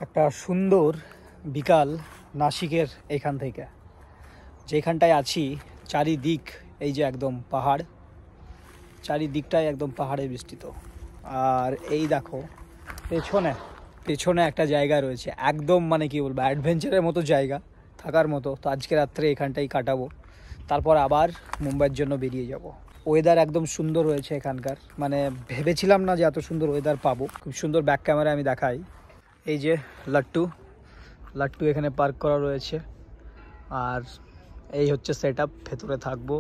একটা সুন্দর বিকাল নাসিকের এখান থেকে যেখানটায় আছি চারিদিক এই যে একদম পাহাড়, চারিদিকটাই একদম পাহাড়ে বেষ্টিত। আর এই দেখো পেছনে পেছনে একটা জায়গা রয়েছে, একদম মানে কি বলবো অ্যাডভেঞ্চারের মতো জায়গা, থাকার মতো। তো আজকে রাত্রে এখানটাই কাটাবো, তারপর আবার মুম্বাইয়ের জন্য বেরিয়ে যাব। ওয়েদার একদম সুন্দর হয়েছে এখানকার, মানে ভেবেছিলাম না যে এত সুন্দর ওয়েদার পাবো। খুব সুন্দর ব্যাক ক্যামেরা আমি দেখাই। এই যে লাট্টু লাট্টু এখানে পার্ক করা রয়েছে, আর এই হচ্ছে সেট আপ, ভেতরে থাকবো।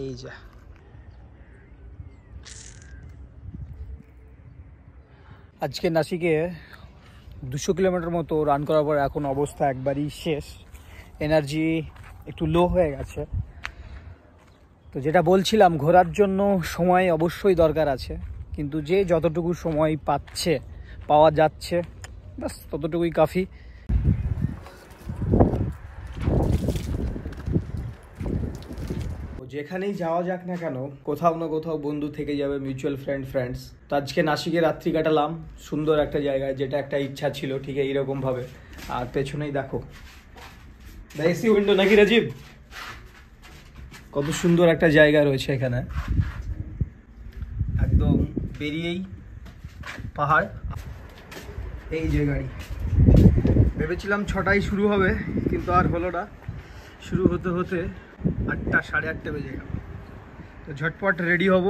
এই যে আজকে নাসিকে 200 কিলোমিটার মতো রান করার পর এখন অবস্থা একবারই শেষ, এনার্জি একটু লো হয়ে গেছে। তো যেটা বলছিলাম, ঘোরার জন্য সময় অবশ্যই দরকার আছে, কিন্তু যে যতটুকু সময় পাওয়া যাচ্ছে বাস ততটুকুই কাফি। যেখানেই যাওয়া যাক না কেন, কোথাও না কোথাও বন্ধু থেকে যাবে, মিউচুয়াল ফ্রেন্ডস। তো আজকে নাসিকে রাত্রি কাটালাম সুন্দর একটা জায়গায়, যেটা একটা ইচ্ছা ছিল ঠিক এইরকম ভাবে। আর পেছনেই দেখো এসি উইন্ডো নাকি রাজীব, কত সুন্দর একটা জায়গা রয়েছে এখানে। একদম বেরিয়েই পাহাড়। এই যে গাড়ি, ভেবেছিলাম 6টায় শুরু হবে, কিন্তু আর হলো না। শুরু হতে হতে 8টা, 8:30 বেজে গেল। তো ঝটপট রেডি হব,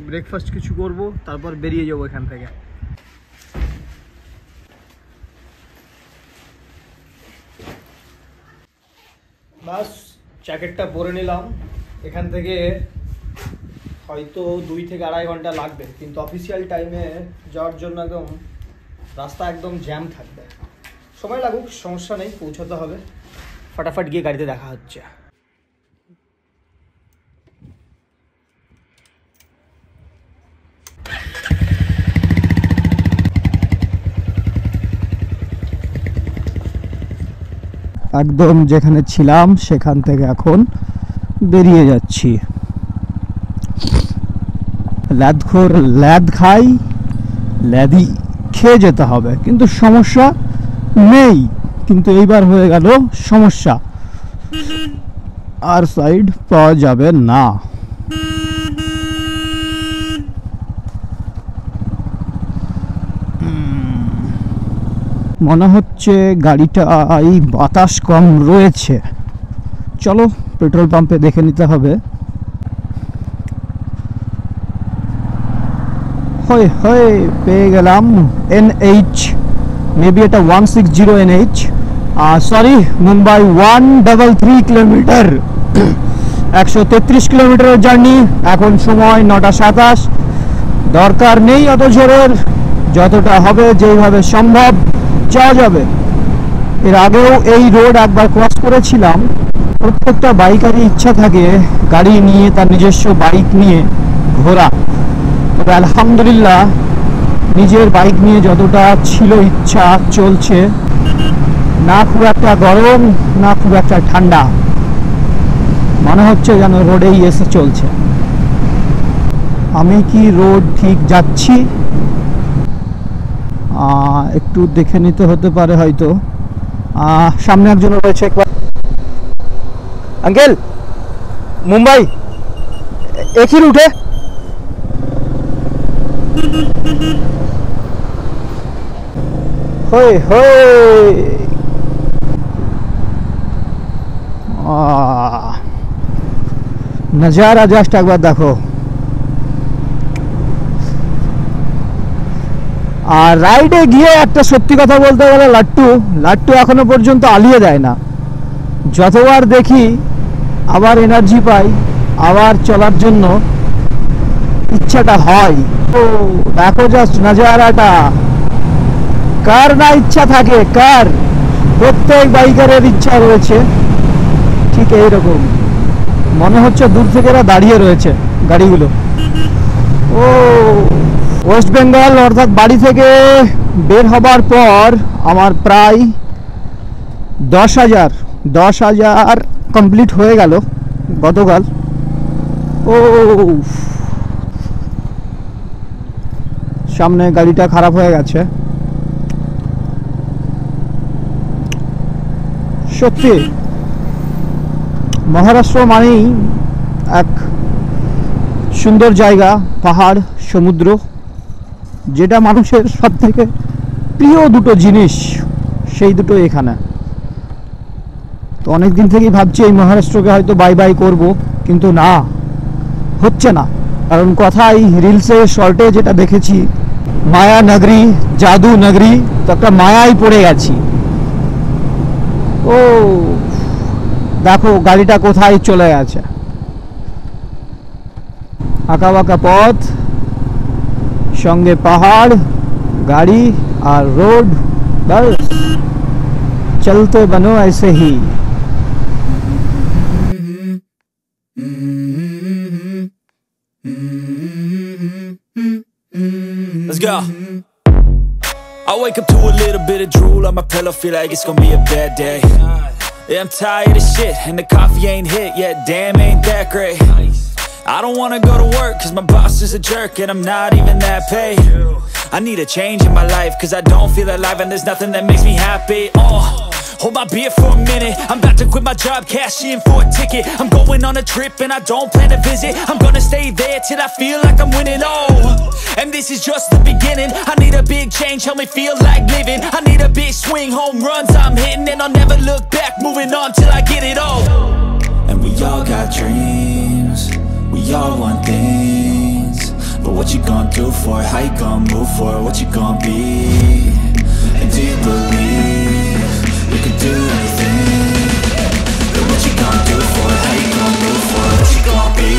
ব্রেকফাস্ট কিছু করব, তারপর বেরিয়ে যাবো এখান থেকে। বাস জ্যাকেটটা পরে নিলাম। এখান থেকে হয়তো 2 থেকে 2.5 ঘন্টা লাগবে, কিন্তু অফিসিয়াল টাইমে যাওয়ার জন্য একদম রাস্তা একদম জ্যাম থাকবে। সময় লাগুক, সমস্যা নেই, পৌঁছাতে হবে। ফটাফট গিয়ে গাড়িতে দেখা হচ্ছে। একদম যেখানে ছিলাম সেখান থেকে এখন বেরিয়ে যাচ্ছি। ল্যাদখোর ল্যাদ খাই, ল্যাদি খেয়ে যেতে হবে, কিন্তু সমস্যা নেই। কিন্তু এইবার হয়ে গেল সমস্যা, আর সাইড পাওয়া যাবে না। মনে হচ্ছে গাড়িটা এই বাতাস কম রয়েছে। চলো পেট্রোল পাম্পে দেখে নিতে হবে। হয় পেয়ে গেলাম NH, মেবি এটা 160 NH। সরি, মুম্বাই 133 কিলোমিটার, 133 কিলোমিটারের জার্নি। এখন সময় 9:27। দরকার নেই অত জোরের, যতটা হবে যেইভাবে সম্ভব যাওয়া যাবে। এর আগেও এই রোড একবার ক্রস করেছিলাম। প্রত্যেকটা বাইকারই ইচ্ছা থাকে গাড়ি নিয়ে, তার নিজস্ব বাইক নিয়ে ঘোরা। তবে আলহামদুলিল্লাহ নিজের বাইক নিয়ে যতটা ছিল ইচ্ছা, চলছে। না খুব একটা গরম, না খুব একটা ঠান্ডা, মনে হচ্ছে যেন রোডেই এসে চলছে। আমি কি রোড ঠিক যাচ্ছি? একটু দেখে নিতে হতে পারে হয়তো। সামনে একজন রয়েছে। একবার আঙ্কেল, মুম্বাই একই রুটে? নজারা জাস্ট একবার দেখো। আর রাইডে গিয়ে একটা সত্যি কথা বলতে গেলে, লাট্টু এখনো পর্যন্ত আলিয়ে দেয় না। যতবার দেখি আবার এনার্জি পাই, আবার চলার জন্য ইচ্ছাটা হয়। তো দেখো জাস্ট নজারাটা, কার না ইচ্ছা থাকে, কার? প্রত্যেক বাইকারের ইচ্ছা রয়েছে ঠিক এইরকম। মনে হচ্ছে দূর থেকে এরা দাঁড়িয়ে রয়েছে গাড়িগুলো। ও ওয়েস্ট বেঙ্গল, অর্থাৎ বাড়ি থেকে বের হবার পর আমার প্রায় 10,000 কমপ্লিট হয়ে গেল গতকাল। ও সামনে গাড়িটা খারাপ হয়ে গেছে। সত্যি মহারাষ্ট্র মানেই এক সুন্দর জায়গা, পাহাড়, সমুদ্র, যেটা মানুষের সব থেকে প্রিয় দুটো জিনিস, সেই দুটো এখানে। তো অনেক দিন থেকেই ভাবছি এই মহারাষ্ট্রকে হয়তো বাই বাই করব, কিন্তু না, হচ্ছে না। কারণ কথাই রিলসে শর্টে যেটা দেখেছি, মায়া নগরী, জাদু নগরী, তো একটা মায়াই পড়ে গেছি। ও দেখো গাড়িটা কোথায় চলে গেছে, আঁকা বাঁকা পথ, সঙ্গে পাহাড়, গাড়ি আর রোড, बस चलते बनो ऐसे ही। Let's go. I wake up to a little bit of drool on my pillow, feel like it's gonna be a bad day. Yeah, I'm tired of shit and the coffee ain't hit yet, damn ain't that great. I don't wanna go to work cause my boss is a jerk and I'm not even that paid. I need a change in my life cause I don't feel alive and there's nothing that makes me happy. Hold my beer for a minute, I'm about to quit my job, cash in for a ticket. I'm going on a trip and I don't plan to visit, I'm gonna stay there till I feel like I'm winning. And this is just the beginning, I need a big change, help me feel like living. I need a big swing, home runs I'm hitting, and I'll never look back, moving on till I get it all. And we all got dreams, we all want things, but what you gonna do for it? How you gonna move for it? What you gonna be? And do you believe you can do anything? But what you gonna do for it? How you gonna move for it? What you gonna be?